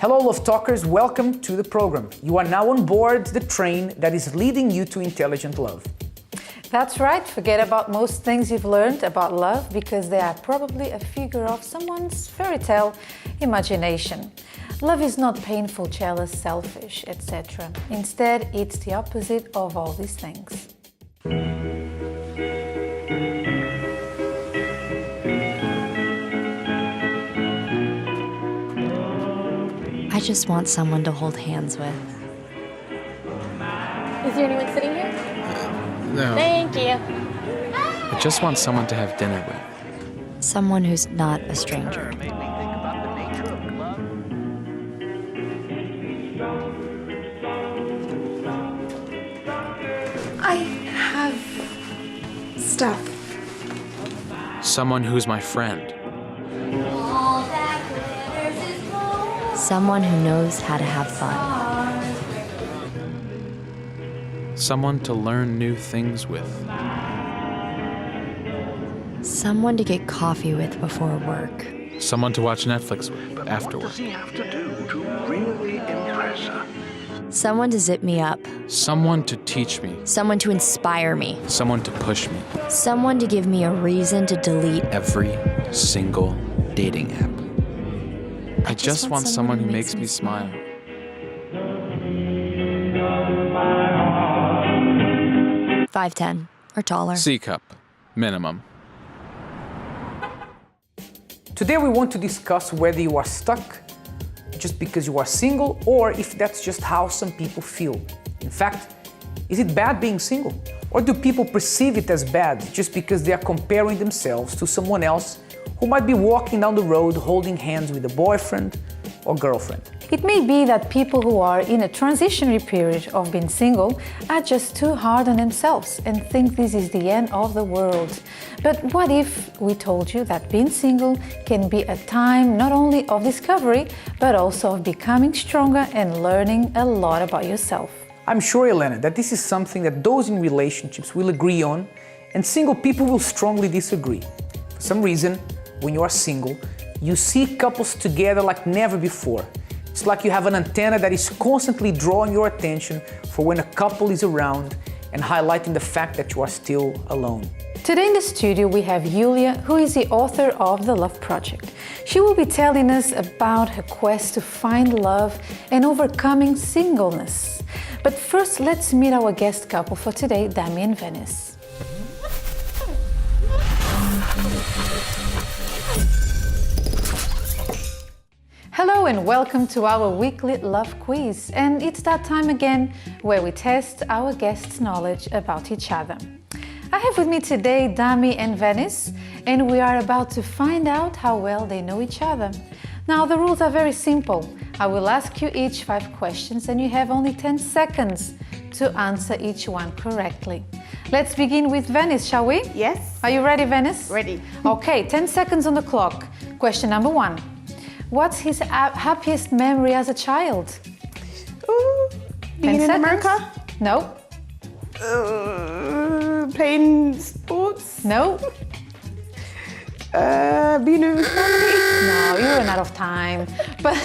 Hello, Love Talkers, welcome to the program. You are now on board the train that is leading you to intelligent love. That's right, forget about most things you've learned about love because they are probably a figure of someone's fairy tale imagination. Love is not painful, jealous, selfish, etc. Instead, it's the opposite of all these things. I just want someone to hold hands with. Is there anyone sitting here? No. Thank you. I just want someone to have dinner with. Someone who's not a stranger. I have stuff. Someone who's my friend. Someone who knows how to have fun. Someone to learn new things with. Someone to get coffee with before work. Someone to watch Netflix with afterward. What does he have to do to really impress her? Someone to zip me up. Someone to teach me. Someone to inspire me. Someone to push me. Someone to give me a reason to delete. Every single dating app. I just want someone who makes me smile. smile. 5'10" or taller. C-cup, minimum. Today we want to discuss whether you are stuck just because you are single or if that's just how some people feel. In fact, is it bad being single? Or do people perceive it as bad just because they are comparing themselves to someone else who might be walking down the road holding hands with a boyfriend or girlfriend? It may be that people who are in a transitionary period of being single are just too hard on themselves and think this is the end of the world. But what if we told you that being single can be a time not only of discovery, but also of becoming stronger and learning a lot about yourself? I'm sure, Elena, that this is something that those in relationships will agree on, and single people will strongly disagree. For some reason, when you are single, you see couples together like never before. It's like you have an antenna that is constantly drawing your attention for when a couple is around and highlighting the fact that you are still alone. Today in the studio we have Yulia, who is the author of The Love Project. She will be telling us about her quest to find love and overcoming singleness. But first, let's meet our guest couple for today, Dami and Venice. Hello and welcome to our weekly love quiz. And it's that time again where we test our guests' knowledge about each other. I have with me today Dami and Venice, and we are about to find out how well they know each other. Now, the rules are very simple. I will ask you each 5 questions and you have only 10 seconds to answer each one correctly. Let's begin with Venice, shall we? Yes. Are you ready, Venice? Ready. Okay, 10 seconds on the clock. Question number 1. What's his happiest memory as a child? Ooh, being 10 in seconds? America? No. Playing sports? No. Being with family? No, you ran out of time. But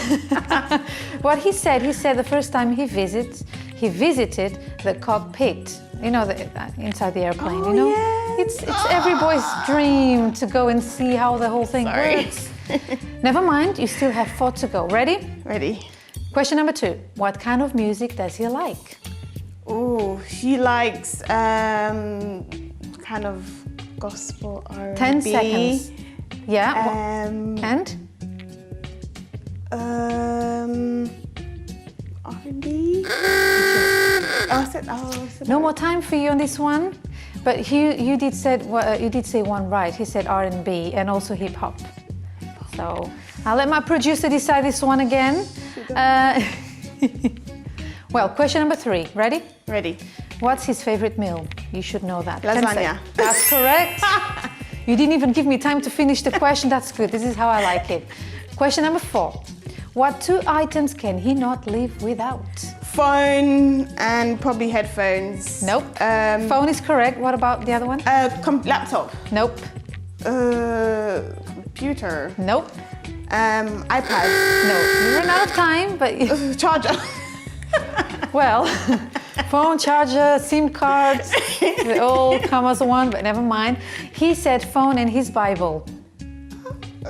what he said the first time he visited the cockpit. You know, inside the airplane, Oh, you know? yes. It's every boy's dream to go and see how the whole thing works. Never mind, you still have 4 to go. Ready? Ready. Question number 2. What kind of music does he like? Oh, she likes kind of gospel R&B. 10 seconds. Yeah. And? R&B. No more time for you on this one. But you did say one right. He said R&B and also hip hop. So I'll let my producer decide this one again. Well, question number 3. Ready? Ready. What's his favorite meal? You should know that. 10 Lasagna. seconds. That's correct. You didn't even give me time to finish the question. That's good. This is how I like it. Question number 4. What 2 items can he not live without? Phone and probably headphones. Nope. Phone is correct. What about the other one? Laptop. Nope. Computer. Nope. iPad. No, you ran out of time, but Charger. well, phone, charger, SIM cards, they all come as one, but never mind. He said phone and his Bible.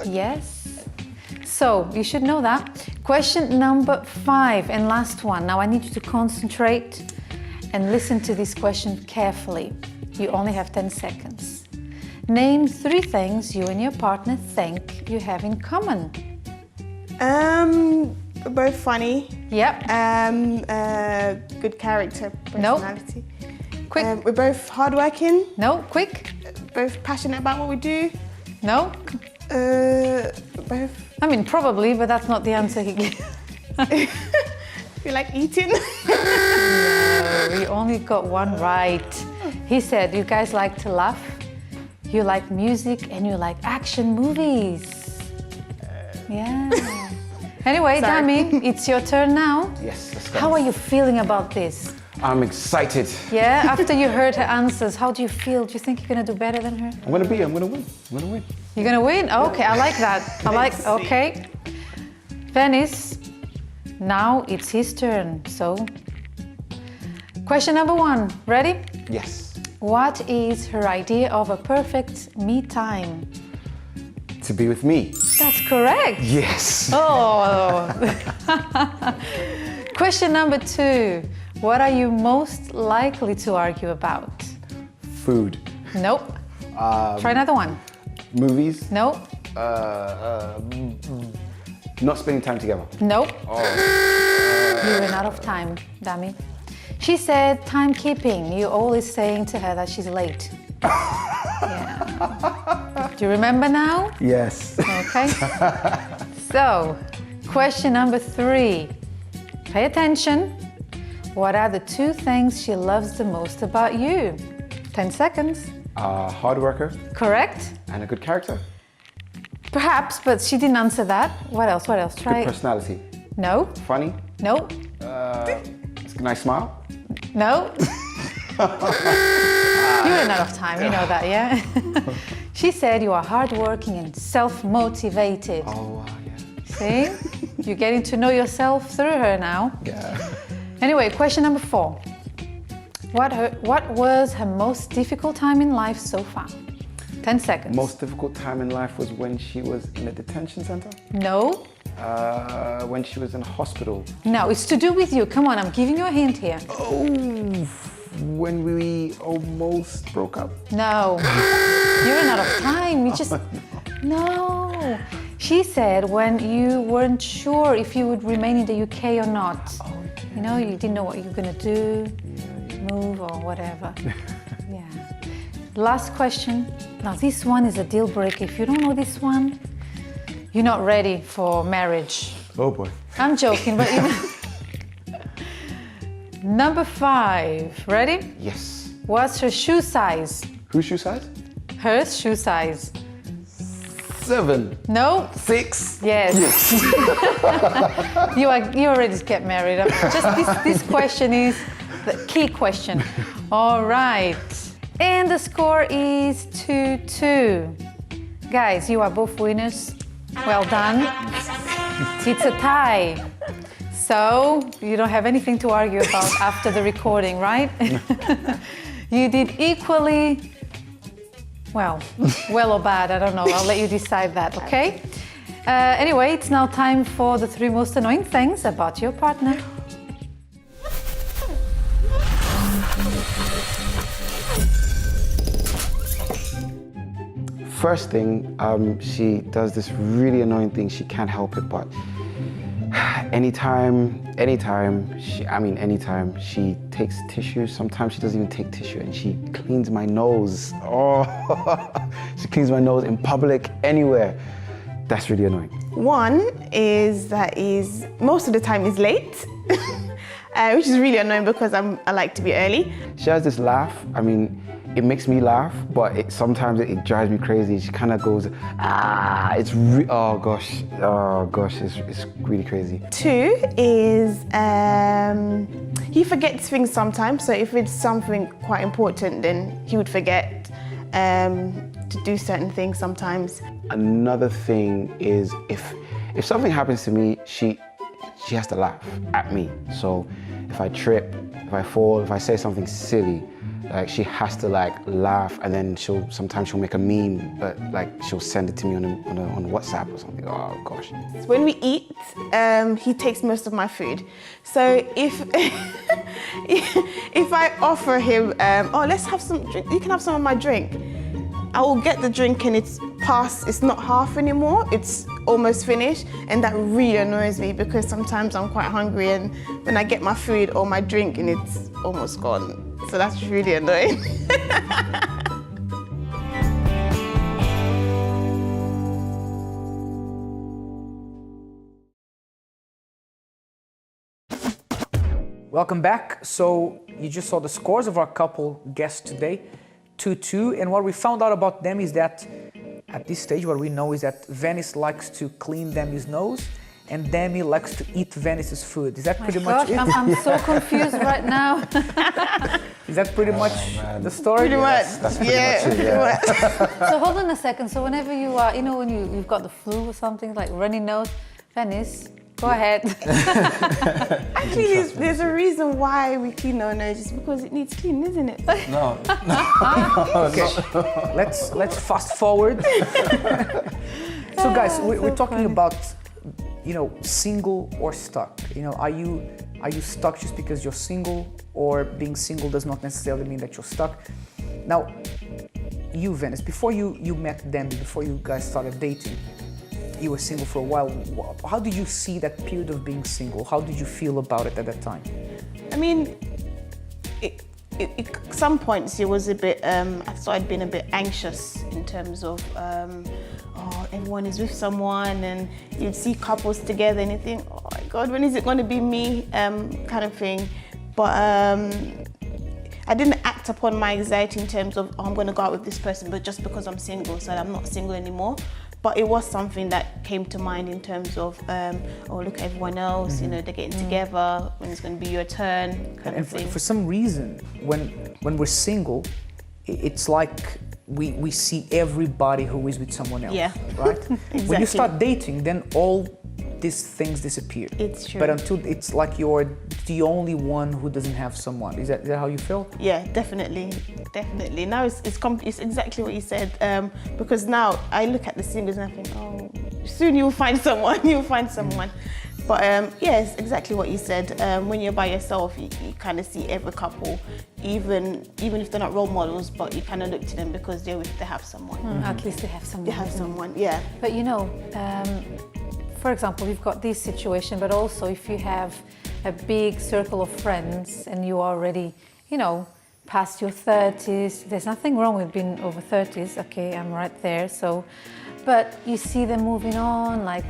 Yes. So you should know that. Question number 5 and last one. Now I need you to concentrate and listen to this question carefully. You only have 10 seconds. Name 3 things you and your partner think you have in common. We're both funny. Yep. Good character, Nope. personality. Quick. We're both hardworking. No, quick. Both passionate about what we do. No. Both I mean, probably, but that's not the answer he gave. we like eating. We only got one right. He said you guys like to laugh, you like music, and you like action movies. Yeah. Anyway, Sorry. Dami, it's your turn now. Yes, let's go. How are you feeling about this? I'm excited. Yeah, after you heard her answers, how do you feel? Do you think you're gonna do better than her? I'm gonna win. You're gonna win? Okay, I like that. Okay. Venice, now it's his turn. So, question number 1, ready? Yes. What is her idea of a perfect me time? To be with me. That's correct. Yes. Oh. Question number 2. What are you most likely to argue about? Food. Nope. Try another one. Movies. Nope. Not spending time together. Nope. You ran out of time, Dami. She said timekeeping. You're always saying to her that she's late. Yeah. Do you remember now? Yes. Okay. So, question number 3. Pay attention. What are the 2 things she loves the most about you? 10 seconds. Hard worker Correct? and a good character. Perhaps, but she didn't answer that. What else? What else? Try. Good personality. No. Funny. No. Nice smile. No. You ran out of time, you know that, yeah? She said you are hardworking and self-motivated. Oh, yeah. See? You're getting to know yourself through her now. Yeah. Anyway, question number 4. What was her most difficult time in life so far? 10 seconds. Most difficult time in life was when she was in a detention center. No. When she was in hospital. No, it's to do with you. Come on, I'm giving you a hint here. Oh, when we almost broke up. No. You ran out of time. You just... No. She said when you weren't sure if you would remain in the UK or not. You know, you didn't know what you were going to do, move or whatever. Yeah. Last question. Now this one is a deal breaker. If you don't know this one, you're not ready for marriage. Oh boy. I'm joking, but you know. Number 5. Ready? Yes. What's her shoe size? Whose shoe size? Her shoe size. 7. No? 6. Yes. You're ready to get married. Just this question is the key question. All right. And the score is 2-2. Guys, you are both winners. Well done. It's a tie. So you don't have anything to argue about after the recording, right? You did equally well or bad, I don't know. I'll let you decide that, okay? Anyway, it's now time for the 3 most annoying things about your partner. First thing, she does this really annoying thing. She can't help it, but anytime she takes tissue, sometimes she doesn't even take tissue and she cleans my nose. Oh, she cleans my nose in public, anywhere. That's really annoying. One is that most of the time is late, which is really annoying because I like to be early. She has this laugh. I mean, it makes me laugh, but sometimes it drives me crazy. She kind of goes, oh gosh, it's really crazy. 2 is he forgets things sometimes. So if it's something quite important, then he would forget to do certain things sometimes. Another thing is if if something happens to me, she has to laugh at me. So if I trip, if I fall, if I say something silly, like she has to like laugh, and then sometimes she'll make a meme, but like she'll send it to me on WhatsApp or something. Oh gosh. When we eat, he takes most of my food. So if if I offer him, oh, let's have some drink, you can have some of my drink, I will get the drink and it's past, it's not half anymore, it's almost finished, and that really annoys me because sometimes I'm quite hungry and when I get my food or my drink and it's almost gone. So that's really annoying. Welcome back. So you just saw the scores of our couple guests today, 2-2, and what we found out about them is that at this stage what we know is that Venice likes to clean Demi's nose and Demi likes to eat Venice's food. Is that pretty much it? I'm so confused right now. Is that pretty much the story? Pretty much. That's pretty much it, yeah. So hold on a second. So whenever you are, you know, when you've got the flu or something, like runny nose, Venice, go ahead. Actually, there's a reason why we clean our noses, because it needs cleaning, isn't it? No. Okay. Let's fast forward. So guys, we're talking about, you know, single or stuck. You know, are you stuck just because you're single, or being single does not necessarily mean that you're stuck? Now, you, Venice, before you met Demi, before you guys started dating, you were single for a while. How did you see that period of being single? How did you feel about it at that time? I mean, some points it was a bit, I started being a bit anxious in terms of, oh, everyone is with someone, and you'd see couples together and you think, oh my God, when is it going to be me, kind of thing. But I didn't act upon my anxiety in terms of, oh, I'm going to go out with this person, but just because I'm single, so I'm not single anymore. But it was something that came to mind in terms of, oh, look at everyone else, you know, they're getting together, when it's going to be your turn, kind of thing. For some reason, when we're single, it's like we see everybody who is with someone else, Yeah. right? Exactly. When you start dating, then all these things disappear. It's true. But until it's like you're the only one who doesn't have someone. Is that how you feel? Yeah, definitely. Now it's exactly what you said, because now I look at the singles and I think, oh, soon you'll find someone, But yeah, it's exactly what you said. When you're by yourself, you kind of see every couple, even if they're not role models, but you kind of look to them because they have someone. At least they have someone. They have someone, yeah. But you know, for example, you've got this situation, but also if you have a big circle of friends and you are already, you know, past your 30s, there's nothing wrong with being over 30s, okay, I'm right there, so, but you see them moving on, like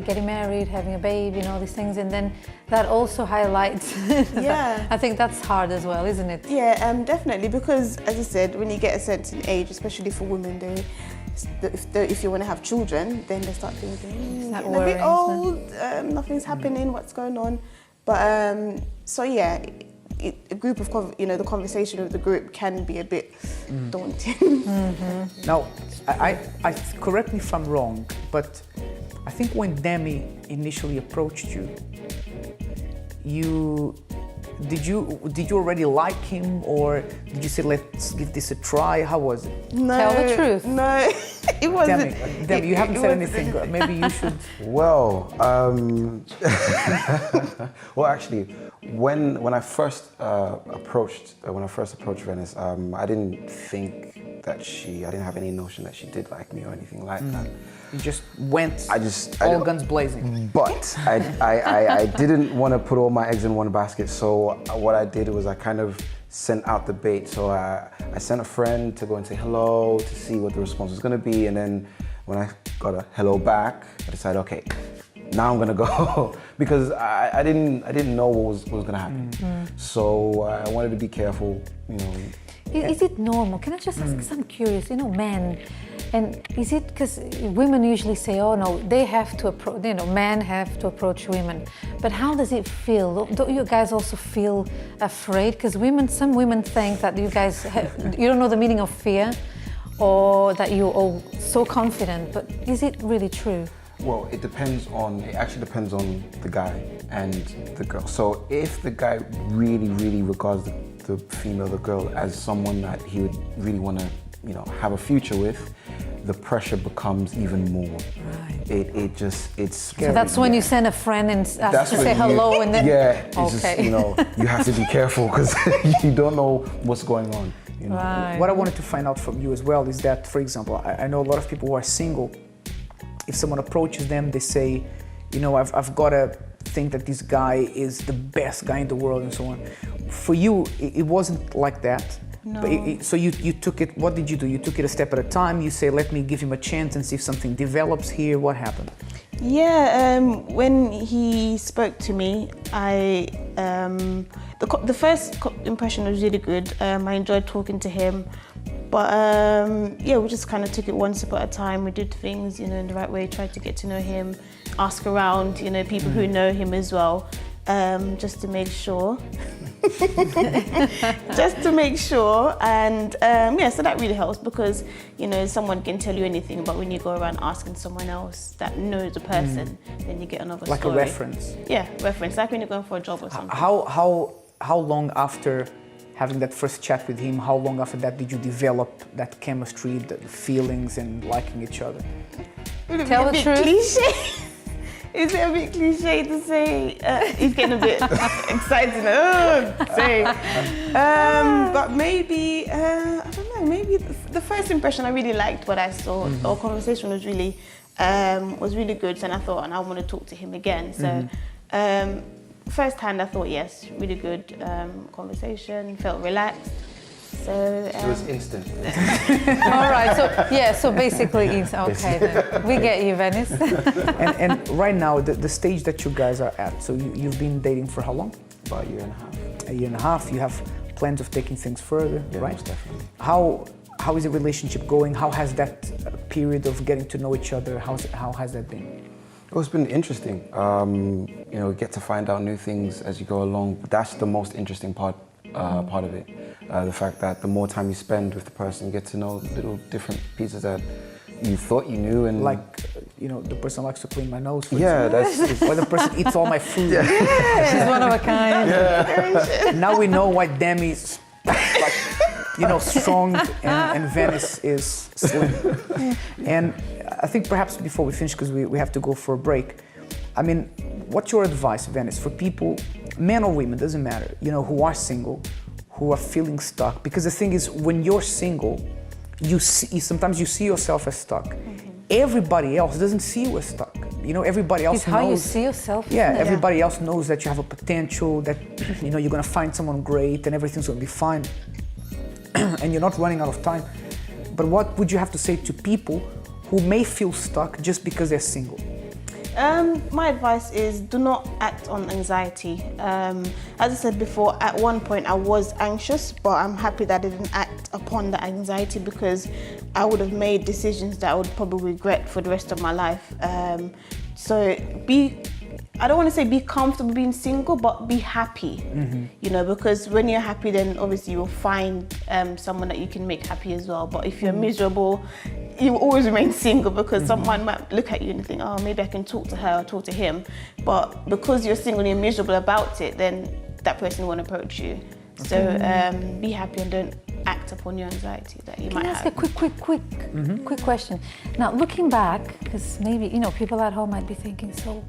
getting married, having a baby and all these things, and then that also highlights, Yeah. I think that's hard as well, isn't it? Yeah, definitely, because as I said, when you get a certain age, especially for women, if you want to have children, then they start thinking, Start getting a bit worrying, old, nothing's happening, what's going on? But so yeah, a group of the conversation of the group can be a bit daunting. Now, I correct me if I'm wrong, but I think when Demi initially approached you, did you already like him, or did you say let's give this a try? How was it? No, Tell the truth. No, it wasn't. Demi, you haven't said anything. Maybe you should. Well, well, actually, when I first approached Venice, I didn't think that I didn't have any notion that she did like me or anything like that. You just went all guns blazing. But I didn't want to put all my eggs in one basket, so what I did was I kind of sent out the bait. So I sent a friend to go and say hello, to see what the response was going to be, and then when I got a hello back, I decided, okay, now I'm gonna go because I didn't know what was gonna happen. So I wanted to be careful, you know. Is it normal? Can I just ask, because I'm curious, you know, men, and is it because women usually say, oh no, they have to approach, you know, men have to approach women. But how does it feel? Don't you guys also feel afraid? Because some women think that you guys, you don't know the meaning of fear, or that you're all so confident, but is it really true? Well, it actually depends on the guy and the girl. So if the guy really, really regards the female, the girl, as someone that he would really want to, have a future with, the pressure becomes even more. Right. It's scary. So that's when you send a friend and ask to say hello and then... Yeah, it's okay. just, you have to be careful because you don't know what's going on. Right. What I wanted to find out from you as well is that, for example, I know a lot of people who are single, if someone approaches them, they say, I've got to think that this guy is the best guy in the world and so on. For you, it wasn't like that. No. But so you took it, what did you do? You took it a step at a time, you say, let me give him a chance and see if something develops here. What happened? Yeah, when he spoke to me, the first impression was really good. I enjoyed talking to him, but we just kind of took it one step at a time. We did things, in the right way, tried to get to know him, ask around, people who know him as well, just to make sure. And so that really helps because someone can tell you anything, but when you go around asking someone else that knows the person, then you get another like story. A reference. Yeah, reference, like when you're going for a job or something. How long after having that first chat with him, how long after that did you develop that chemistry, the feelings and liking each other? Tell the truth. Cliche. It's a bit cliche to say. He's getting a bit excited. But maybe, I don't know, maybe the first impression I really liked what I saw. Our conversation was really good, and I thought, and I want to talk to him again. So first hand, I thought, yes, really good conversation, felt relaxed. So it was instant. All right, so basically it's okay then. We get you, Venice. and right now, the stage that you guys are at, so you've been dating for how long? About a year and a half. A year and a half. You have plans of taking things further, Yeah, right? most definitely. How is the relationship going? How has that period of getting to know each other, how has that been? Well, it's been interesting. You get to find out new things as you go along. That's the most interesting part of it. The fact that the more time you spend with the person, you get to know little different pieces that you thought you knew. And like, the person likes to clean my nose. For that's... Or the person eats all my food. Yeah. She's one of a kind. Yeah. Now we know why Demi's strong and Venice is slim. And I think perhaps before we finish, because we have to go for a break, I mean, what's your advice, Venice, for people, men or women, doesn't matter, who are single, who are feeling stuck? Because the thing is, when you're single, sometimes you see yourself as stuck. Everybody else doesn't see you as stuck. Everybody else It's knows. how you see yourself. Yeah, everybody else knows that you have a potential, that you're gonna find someone great and everything's gonna be fine. And you're not running out of time. But what would you have to say to people who may feel stuck just because they're single? My advice is do not act on anxiety. As I said before, at one point I was anxious, but I'm happy that I didn't act upon the anxiety because I would have made decisions that I would probably regret for the rest of my life. I don't want to say be comfortable being single, but be happy, because when you're happy, then obviously you'll find someone that you can make happy as well. But if you're miserable, you will always remain single because someone might look at you and think, oh, maybe I can talk to her or talk to him. But because you're single and you're miserable about it, then that person won't approach you. So be happy and don't act upon your anxiety that you might have. Can I ask a quick question? Now, looking back, because maybe, people at home might be thinking, so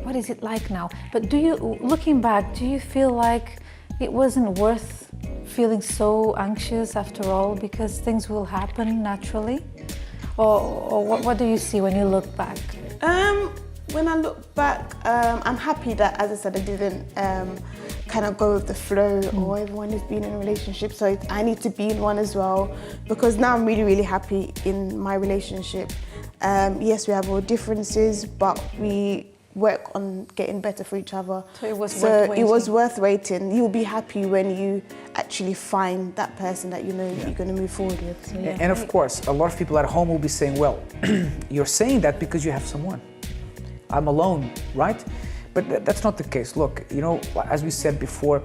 what is it like now? But looking back, do you feel like it wasn't worth feeling so anxious after all because things will happen naturally? Or what do you see when you look back? When I look back, I'm happy that, as I said, I didn't kind of go with the flow or everyone has been in a relationship, so I need to be in one as well, because now I'm really, really happy in my relationship. Yes, we have our differences, but we work on getting better for each other. So it was worth waiting. It was worth waiting. You'll be happy when you actually find that person that you're going to move forward with. So, yeah. And of course, a lot of people at home will be saying, well, you're saying that because you have someone. I'm alone, right? But that's not the case. Look, as we said before,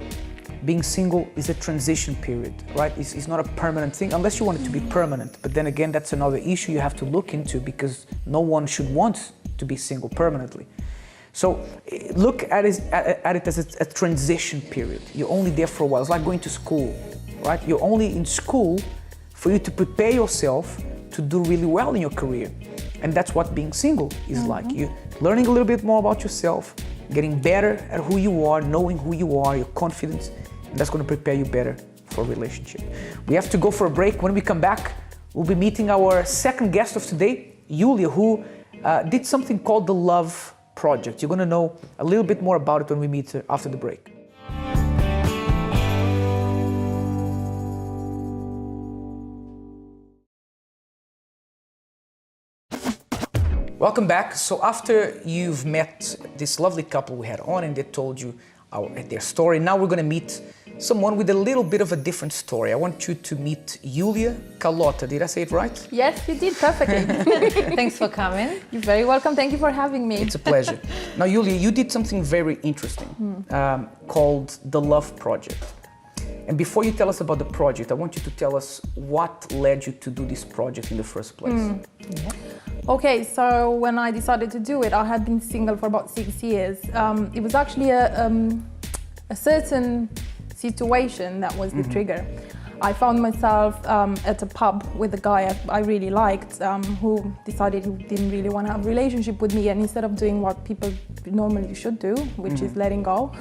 being single is a transition period, right? It's not a permanent thing, unless you want it to be permanent. But then again, that's another issue you have to look into, because no one should want to be single permanently. So look at it as a transition period. You're only there for a while. It's like going to school, right? You're only in school for you to prepare yourself to do really well in your career. And that's what being single is like. You're learning a little bit more about yourself, getting better at who you are, knowing who you are, your confidence, and that's going to prepare you better for a relationship. We have to go for a break. When we come back, we'll be meeting our second guest of today, Julia, who did something called the Love Project. You're going to know a little bit more about it when we meet her after the break. Welcome back. So after you've met this lovely couple we had on and they told you their story, now we're going to meet someone with a little bit of a different story. I want you to meet Julia Carlotta. Did I say it right? Yes, you did perfectly. Thanks for coming. You're very welcome. Thank you for having me. It's a pleasure. Now, Julia, you did something very interesting called the Love Project. And before you tell us about the project, I want you to tell us what led you to do this project in the first place. Okay, so when I decided to do it, I had been single for about 6 years. It was actually a certain situation that was the trigger. I found myself at a pub with a guy I really liked who decided he didn't really want to have a relationship with me, and instead of doing what people normally should do, which is letting go,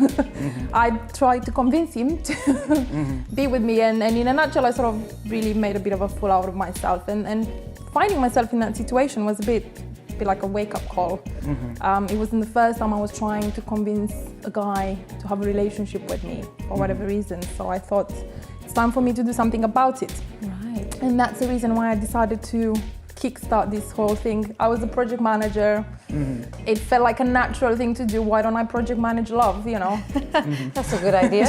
I tried to convince him to be with me, and in a nutshell I sort of really made a bit of a fool out of myself, and finding myself in that situation was a bit like a wake-up call. It wasn't the first time I was trying to convince a guy to have a relationship with me for whatever reason, so I thought it's time for me to do something about it. Right. And that's the reason why I decided to kickstart this whole thing. I was a project manager. It felt like a natural thing to do. Why don't I project manage love, you know? That's a good idea.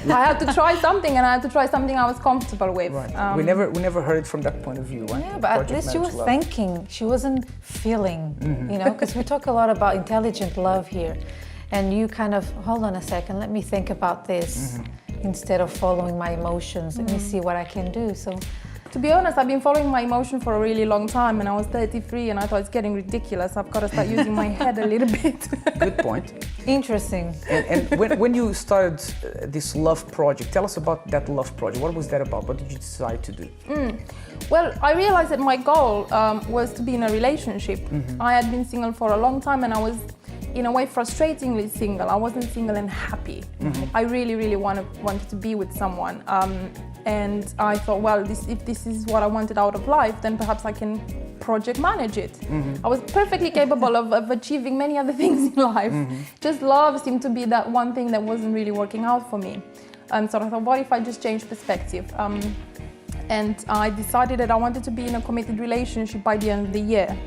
I had to try something, and I had to try something I was comfortable with. Right. We never heard it from that point of view, right? Yeah, but at least she was thinking. She wasn't feeling, you know, because we talk a lot about intelligent love here. And you kind of, hold on a second, let me think about this instead of following my emotions. Let me see what I can do. So, to be honest, I've been following my emotion for a really long time, and I was 33 and I thought it's getting ridiculous. I've got to start using my head a little bit. Good point. interesting. And when you started this Love Project, tell us about that Love Project. What was that about? What did you decide to do? Well, I realized that my goal was to be in a relationship. I had been single for a long time, and I was in a way frustratingly single. I wasn't single and happy. I really wanted to be with someone. And I thought, well, if this is what I wanted out of life, then perhaps I can project manage it. I was perfectly capable of achieving many other things in life. Just love seemed to be that one thing that wasn't really working out for me. And so I thought, what if I just change perspective? And I decided that I wanted to be in a committed relationship by the end of the year.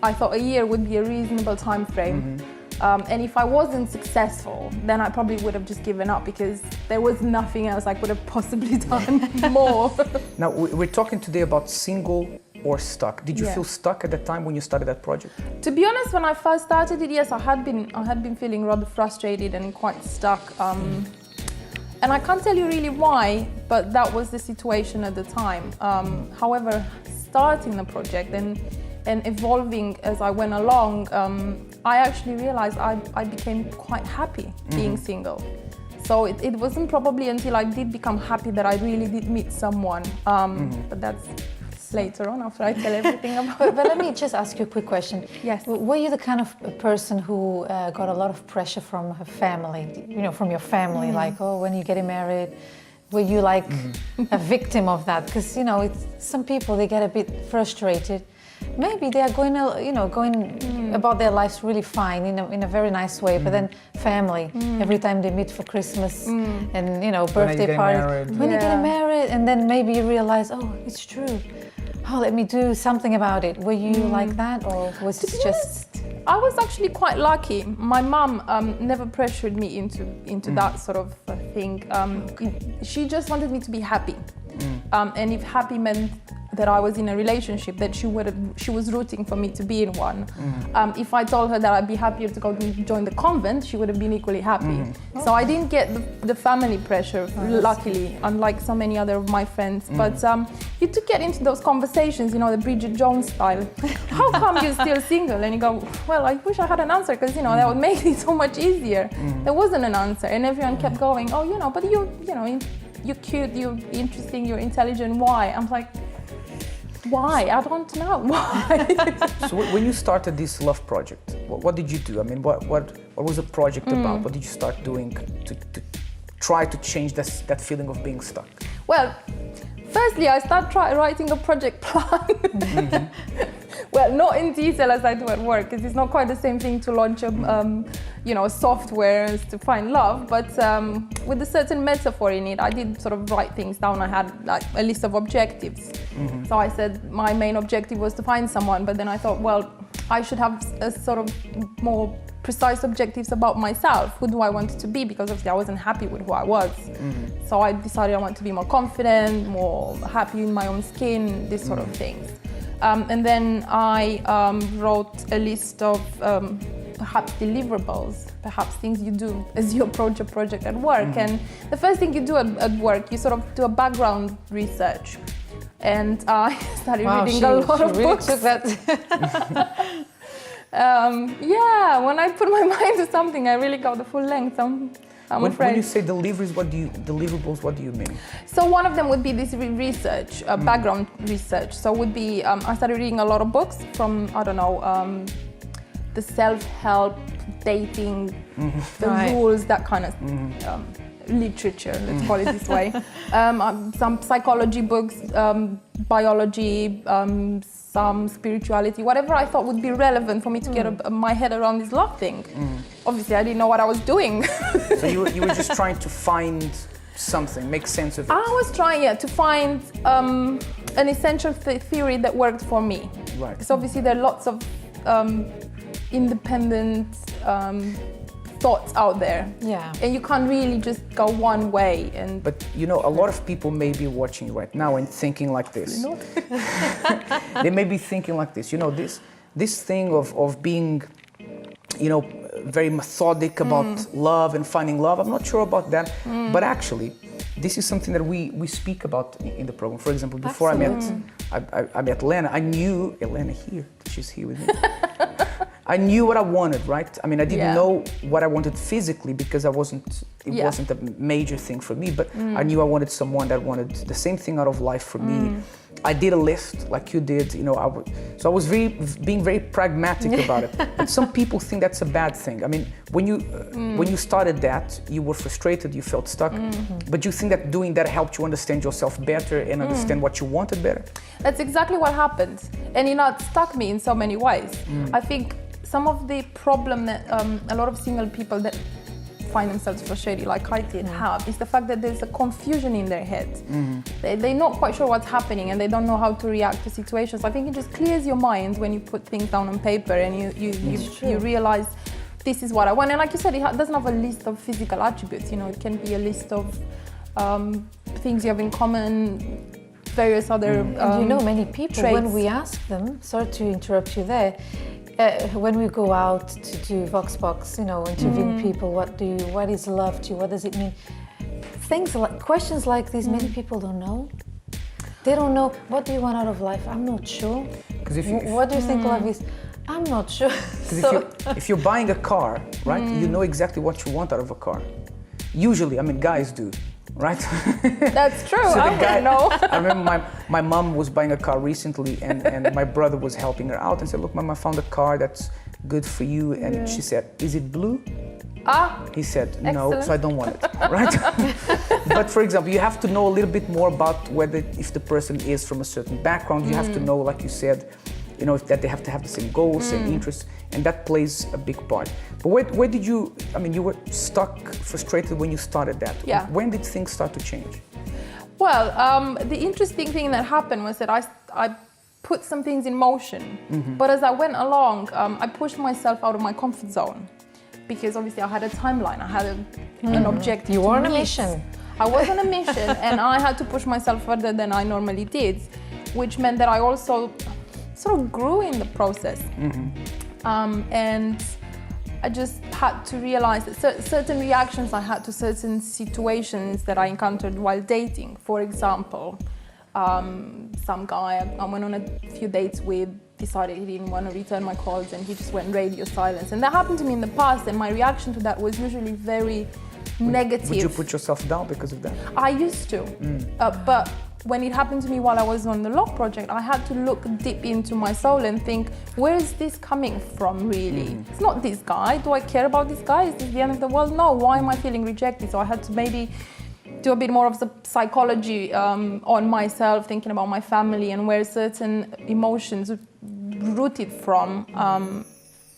I thought a year would be a reasonable time frame. And if I wasn't successful, then I probably would have just given up, because there was nothing else I could have possibly done more. Now, we're talking today about single or stuck. Did you feel stuck at the time when you started that project? To be honest, when I first started it, yes, I had been feeling rather frustrated and quite stuck. And I can't tell you really why, but that was the situation at the time. However, starting the project and evolving as I went along, I actually realized I became quite happy being single. So it wasn't probably until I did become happy that I really did meet someone. But that's later on, after I tell everything about it. But let me just ask you a quick question. Yes. Were you the kind of person who got a lot of pressure from her family, you know, from your family, like, oh, when you're getting married? Were you like a victim of that? Because, you know, some people, they get a bit frustrated. Maybe they are going about their lives really fine in a very nice way, but then family, every time they meet for Christmas and, you know, birthday parties, when you're getting married, and then maybe you realize, oh, it's true. Oh, let me do something about it. Were you like that, or was it just? I was actually quite lucky. My mum never pressured me into that sort of thing. She just wanted me to be happy. And if happy meant that I was in a relationship, that she was rooting for me to be in one. If I told her that I'd be happier to go and join the convent, she would have been equally happy. So I didn't get the family pressure, luckily, unlike so many other of my friends. But you do get into those conversations, you know, the Bridget Jones style. How come you're still single? And you go, well, I wish I had an answer, because, you know, that would make it so much easier. There wasn't an answer, and everyone kept going, oh, you know, but you're cute, you're interesting, you're intelligent, why? I'm like, why? I don't know why. So when you started this love project, what did you do? I mean, what was the project about? What did you start doing to try to change that feeling of being stuck? Well, firstly, I started writing a project plan. Well, not in detail as I do at work, because it's not quite the same thing to launch a software as to find love, but with a certain metaphor in it. I did sort of write things down. I had like a list of objectives. So I said my main objective was to find someone, but then I thought, well, I should have a sort of more precise objectives about myself. Who do I want to be? Because obviously I wasn't happy with who I was. So I decided I want to be more confident, more happy in my own skin, this sort of things. And then I wrote a list of perhaps deliverables, perhaps things you do as you approach a project at work. And the first thing you do at work, you sort of do a background research. And I started reading a lot of books. Took that. Yeah, when I put my mind to something, I really go the full length. I'm afraid. When you say deliverables, what do you mean? So one of them would be this research, background research. So would be, I started reading a lot of books from, I don't know, the self-help, dating, the rules, that kind of literature, let's call it this way. Some psychology books, biology, some spirituality, whatever I thought would be relevant for me to get my head around this love thing. Obviously, I didn't know what I was doing. So you were just trying to find something, make sense of it. I was trying, to find an essential theory that worked for me. Right. Because obviously there are lots of independent thoughts out there. Yeah. And you can't really just go one way. But you know, a lot of people may be watching right now and thinking like this. They may be thinking like this. You know, this thing of being, you know, very methodic about love and finding love. I'm not sure about that. But actually, this is something that we speak about in the program. For example, before I met Lena, I knew Elena here. She's here with me. I knew what I wanted, right? I mean, I didn't know what I wanted physically because it wasn't a major thing for me, but I knew I wanted someone that wanted the same thing out of life for me. I did a list like you did, you know, so I was being very pragmatic about it. But some people think that's a bad thing. I mean, when you started that, you were frustrated, you felt stuck, but you think that doing that helped you understand yourself better and understand what you wanted better? That's exactly what happened. And it stuck me in so many ways. I think some of the problem that a lot of single people that find themselves frustrated, like I did, have, is the fact that there's a confusion in their head. They're not quite sure what's happening and they don't know how to react to situations. I think it just clears your mind when you put things down on paper and you realize this is what I want. And like you said, it doesn't have a list of physical attributes. You know, it can be a list of things you have in common, various other And you know, many people, traits. when we ask them, sorry to interrupt you there, when we go out to do Vox Box, you know, interviewing people, what is love to you? What does it mean? Questions like these, many people don't know. They don't know, what do you want out of life? I'm not sure. What do you think love is? I'm not sure. If you're buying a car, right, you know exactly what you want out of a car. Usually, I mean, guys do. Right? That's true. So I don't know. I remember my mom was buying a car recently and my brother was helping her out and said, look, Mom, I found a car that's good for you. And she said, is it blue? He said, no, Excellent. so I don't want it, right? But for example, you have to know a little bit more about if the person is from a certain background. You have to know, like you said, you know, that they have to have the same goals, same interests, and that plays a big part. But where did you, I mean, you were stuck, frustrated when you started that. Yeah. When did things start to change? Well, the interesting thing that happened was that I put some things in motion, but as I went along, I pushed myself out of my comfort zone because obviously I had a timeline, I had an objective. You were on a meet. mission. I was on a mission and I had to push myself further than I normally did, which meant that I also sort of grew in the process. And I just had to realize that certain reactions I had to certain situations that I encountered while dating. For example, some guy I went on a few dates with decided he didn't want to return my calls and he just went radio silence. And that happened to me in the past, and my reaction to that was usually very negative. Would you put yourself down because of that? I used to, but when it happened to me while I was on the Love project, I had to look deep into my soul and think, where is this coming from really? It's not this guy. Do I care about this guy? Is this the end of the world? No, why am I feeling rejected? So I had to maybe do a bit more of the psychology on myself, thinking about my family and where certain emotions rooted from.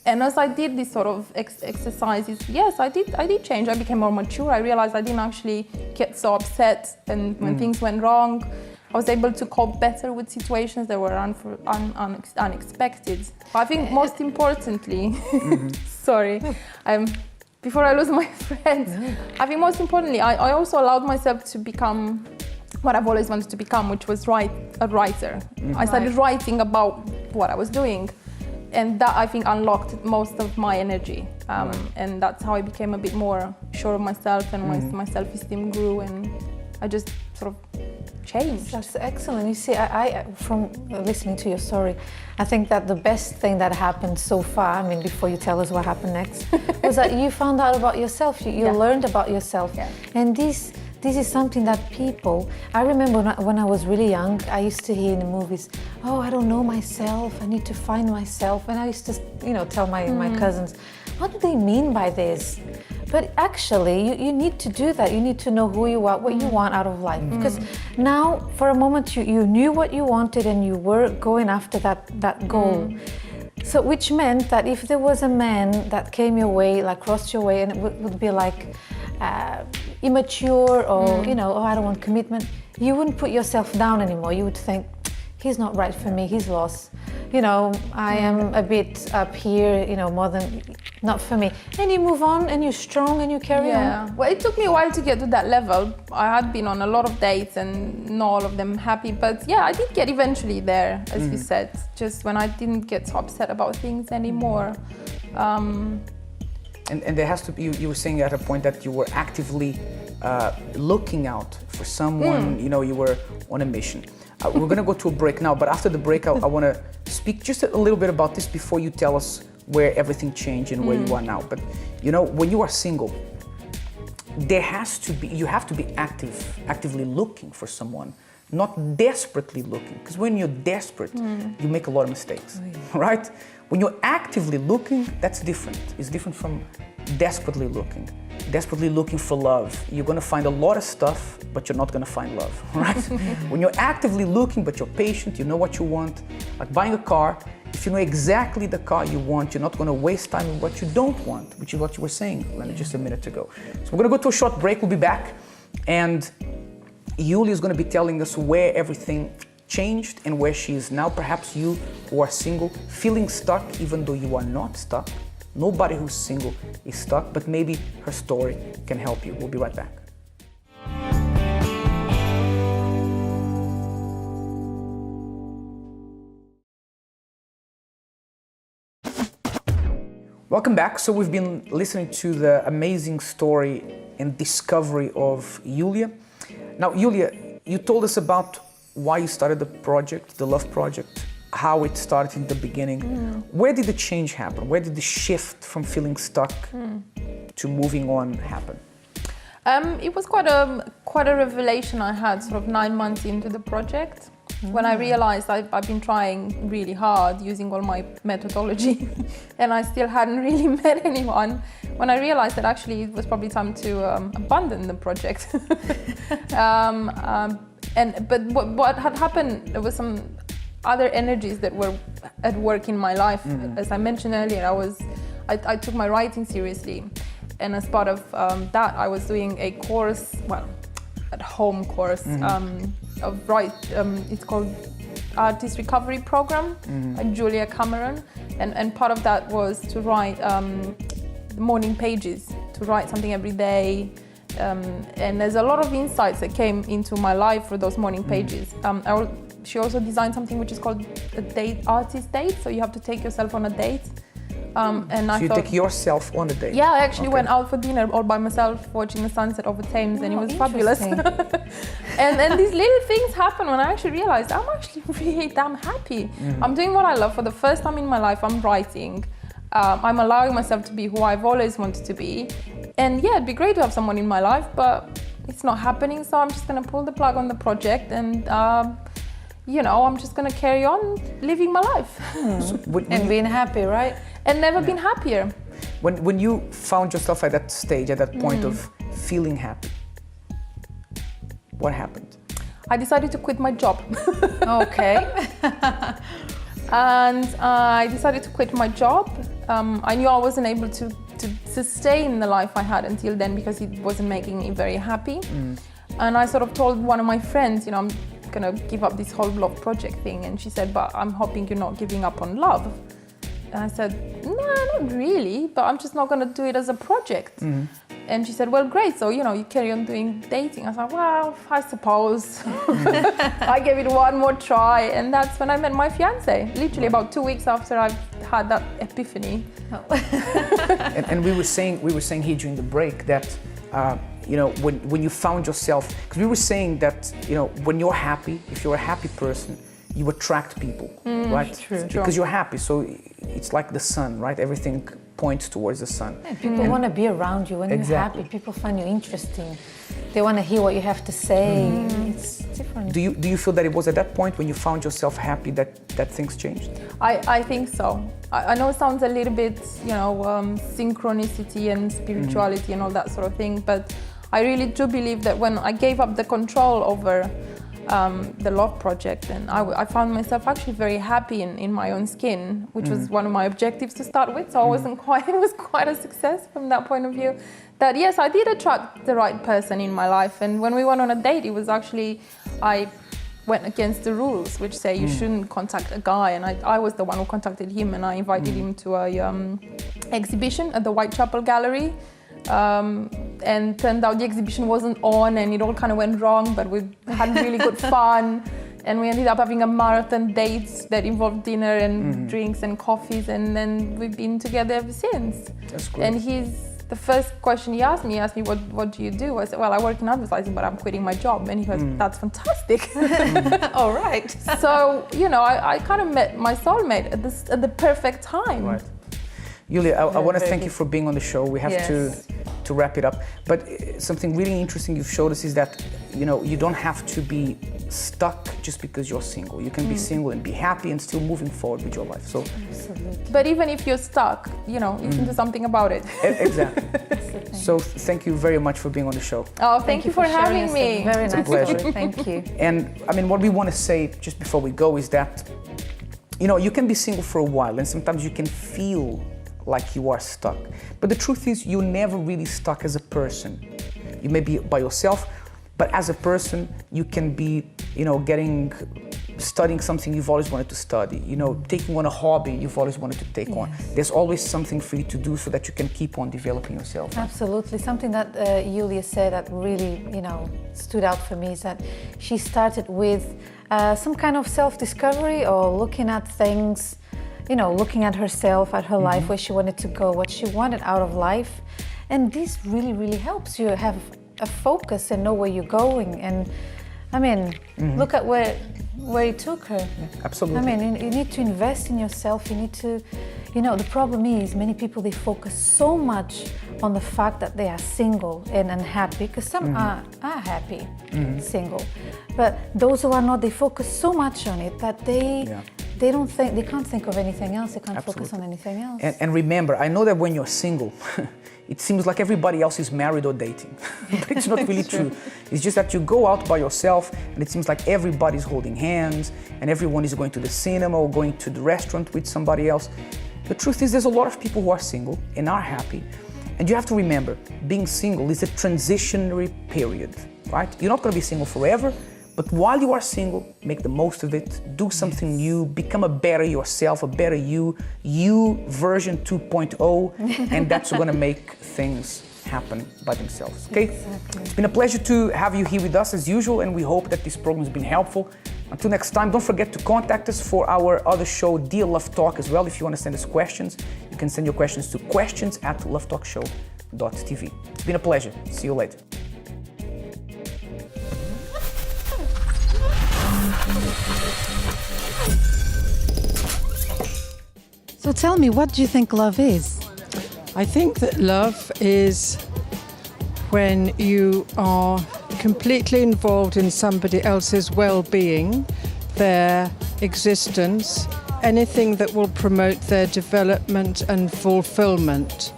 And as I did this sort of exercises, yes, I did change. I became more mature. I realized I didn't actually get so upset, and when things went wrong, I was able to cope better with situations that were unexpected. But I think most importantly, sorry, before I lose my friends, I think most importantly, I also allowed myself to become what I've always wanted to become, which was a writer. I started writing about what I was doing. And that, I think, unlocked most of my energy. And that's how I became a bit more sure of myself, and my self-esteem grew, and I just sort of changed. That's excellent. You see, I from listening to your story, I think that the best thing that happened so far, I mean, before you tell us what happened next, was that you found out about yourself. You learned about yourself. Yeah. And this is something that people, I remember when I was really young, I used to hear in the movies, oh, I don't know myself, I need to find myself. And I used to, tell my cousins, what do they mean by this? But actually, you need to do that. You need to know who you are, what you want out of life. Because now, for a moment, you knew what you wanted and you were going after that goal. So, which meant that if there was a man that came your way, like crossed your way, and it would be like, immature or oh, I don't want commitment, you wouldn't put yourself down anymore. You would think, he's not right for me, he's lost, I am a bit up here, more than not for me, and you move on and you're strong and you carry on. Well, it took me a while to get to that level. I had been on a lot of dates and not all of them happy, but yeah, I did get eventually there, as you said, just when I didn't get so upset about things anymore. And there has to be, you were saying at a point that you were actively looking out for someone, you were on a mission. We're gonna go to a break now, but after the break, I wanna speak just a little bit about this before you tell us where everything changed and where you are now. But when you are single, you have to be actively looking for someone, not desperately looking. Because when you're desperate, you make a lot of mistakes, right? When you're actively looking, that's different. It's different from desperately looking. Desperately looking for love. You're gonna find a lot of stuff, but you're not gonna find love, right? When you're actively looking, but you're patient, you know what you want, like buying a car, if you know exactly the car you want, you're not gonna waste time on what you don't want, which is what you were saying, Lena, just a minute ago. So we're gonna go to a short break, we'll be back, and Yulia is gonna be telling us where everything changed and where she is now. Perhaps you who are single, feeling stuck even though you are not stuck. Nobody who's single is stuck, but maybe her story can help you. We'll be right back. Welcome back. So we've been listening to the amazing story and discovery of Yulia. Now, Yulia, you told us about why you started the project, the Love Project, how it started in the beginning. Where did the change happen? Where did the shift from feeling stuck to moving on happen? It was quite a revelation I had sort of 9 months into the project, when I realized I've been trying really hard using all my methodology and I still hadn't really met anyone. When I realized that actually it was probably time to abandon the project. But what had happened, there was some other energies that were at work in my life. As I mentioned earlier, I took my writing seriously, and as part of that, I was doing a course, at-home course it's called Artist Recovery Program by Julia Cameron, and part of that was to write morning pages, to write something every day. And there's a lot of insights that came into my life for those morning pages. she also designed something which is called a date, artist date. So you have to take yourself on a date. And So I you thought, take yourself on a date? yeah, I actually Okay. went out for dinner all by myself, watching the sunset over Thames, and it Oh, was fabulous. interesting. and these little things happen when I actually realized I'm actually really damn happy. I'm doing what I love for the first time in my life. I'm writing. I'm allowing myself to be who I've always wanted to be. And yeah, it'd be great to have someone in my life, but it's not happening. So I'm just gonna pull the plug on the project, and you know, I'm just gonna carry on living my life And being happy, right? and never been happier. When you found yourself at that stage, at that point of feeling happy, what happened? I decided to quit my job. Okay. And I decided to quit my job. I knew I wasn't able to sustain the life I had until then because it wasn't making me very happy. And I sort of told one of my friends, you know, I'm gonna give up this whole love project thing. And she said, but I'm hoping you're not giving up on love. And I said, no, not really, but I'm just not gonna do it as a project. And she said, well, great, so, you know, you carry on doing dating. I was like, well, I suppose. I gave it one more try, and that's when I met my fiance, literally about 2 weeks after I've had that epiphany. And we were saying here during the break that you know, when you found yourself, because we were saying that, you know, when you're happy, if you're a happy person, you attract people, right? True. Because you're happy, so it's like the sun, right? Everything points towards the sun. And people want to be around you when Exactly. you're happy. People find you interesting. They want to hear what you have to say. It's different. Do you feel that it was at that point when you found yourself happy that things changed? I think so. I know it sounds a little bit, you know, synchronicity and spirituality and all that sort of thing, but I really do believe that when I gave up the control over the love project, and I found myself actually very happy in my own skin, which was one of my objectives to start with. So I wasn't quite, it was quite a success from that point of view. That yes, I did attract the right person in my life, and when we went on a date, it was actually, I went against the rules, which say you shouldn't contact a guy, and I was the one who contacted him, and I invited him to a exhibition at the Whitechapel Gallery. And turned out the exhibition wasn't on, and it all kind of went wrong, but we had really good fun, and we ended up having a marathon date that involved dinner and drinks and coffees, and then we've been together ever since. That's great. And the first question he asked me, what do you do? I said, well, I work in advertising, but I'm quitting my job. And he goes, that's fantastic. All right. So, you know, I kind of met my soulmate at the perfect time. Right. Yulia, I want to very thank you for being on the show. We have to wrap it up. But something really interesting you've showed us is that, you know, you don't have to be stuck just because you're single. You can be single and be happy and still moving forward with your life. So, But even if you're stuck, you know, you can do something about it. exactly. So thank you very much for being on the show. Oh, thank you for sharing having us. me. Very It's a nice pleasure. story. Thank you. And I mean, what we want to say just before we go is that, you know, you can be single for a while and sometimes you can feel like you are stuck. But the truth is, you're never really stuck as a person. You may be by yourself, but as a person, you can be, you know, studying something you've always wanted to study, you know, taking on a hobby you've always wanted to take on. There's always something for you to do so that you can keep on developing yourself. Absolutely. Something that Yulia said that really, you know, stood out for me is that she started with some kind of self-discovery or looking at things, you know, looking at herself, at her life, where she wanted to go, what she wanted out of life. And this really, really helps you have a focus and know where you're going. And I mean, look at where it took her. Absolutely. I mean, you need to invest in yourself. You need to, you know, the problem is many people, they focus so much on the fact that they are single and unhappy, because some are happy single. But those who are not, they focus so much on it that they can't think of anything else. They can't focus on anything else. And remember, I know that when you're single, it seems like everybody else is married or dating, but it's not really true. It's just that you go out by yourself and it seems like everybody's holding hands and everyone is going to the cinema or going to the restaurant with somebody else. The truth is, there's a lot of people who are single and are happy. And you have to remember, being single is a transitionary period, right? You're not going to be single forever, but while you are single, make the most of it, do something new, become a better yourself, a better you version 2.0, and that's going to make things happen by themselves, okay? Exactly. It's been a pleasure to have you here with us as usual, and we hope that this program has been helpful. Until next time, don't forget to contact us for our other show, Dear Love Talk, as well. If you want to send us questions, you can send your questions to questions@lovetalkshow.tv. It's been a pleasure. See you later. So tell me, what do you think love is? I think that love is when you are completely involved in somebody else's well-being, their existence, anything that will promote their development and fulfillment.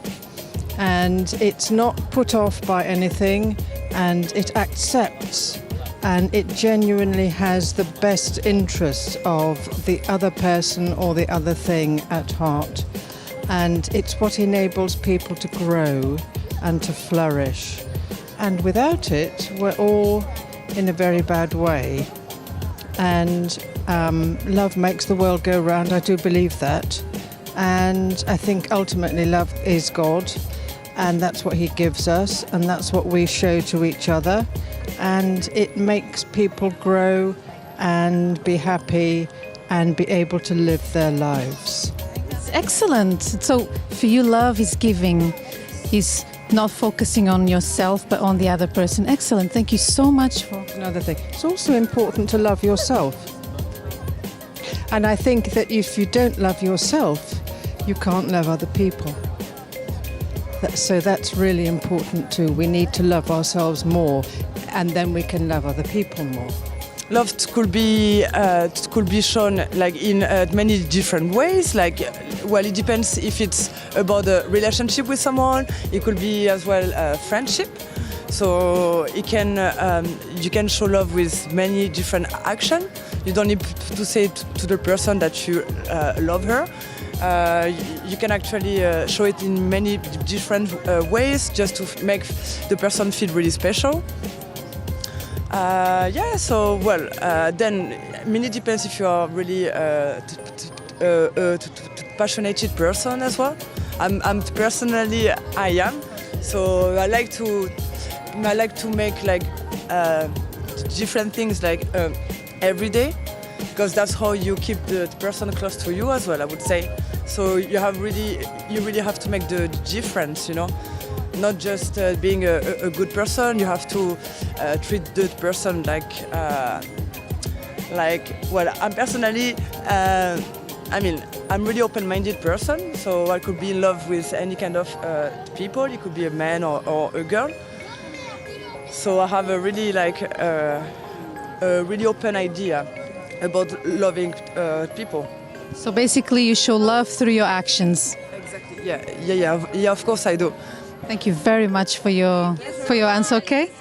And it's not put off by anything, and it accepts, and it genuinely has the best interests of the other person or the other thing at heart. And it's what enables people to grow and to flourish. And without it, we're all in a very bad way. And love makes the world go round, I do believe that. And I think ultimately love is God, and that's what He gives us, and that's what we show to each other. And it makes people grow and be happy and be able to live their lives. Excellent. So for you, love is giving, is not focusing on yourself but on the other person. Excellent. Thank you so much for... Another thing, it's also important to love yourself. And I think that if you don't love yourself, you can't love other people. So that's really important too. We need to love ourselves more, and then we can love other people more. Love could be shown like in many different ways. Like, well, it depends if it's about a relationship with someone. It could be as well a friendship. So it can you can show love with many different actions. You don't need to say to the person that you love her. You can actually show it in many different ways, just to make the person feel really special. Then it depends if you are really passionate person as well. I'm personally, I am. So I like to make like different things like every day, because that's how you keep the person close to you as well, I would say. So you really have to make the difference, you know. Not just being a good person, you have to treat the person I'm personally, I'm really open-minded person, so I could be in love with any kind of people. It could be a man or a girl. So I have a really a really open idea about loving people. So basically you show love through your actions. Exactly, yeah, of course I do. Thank you very much for your answer, okay?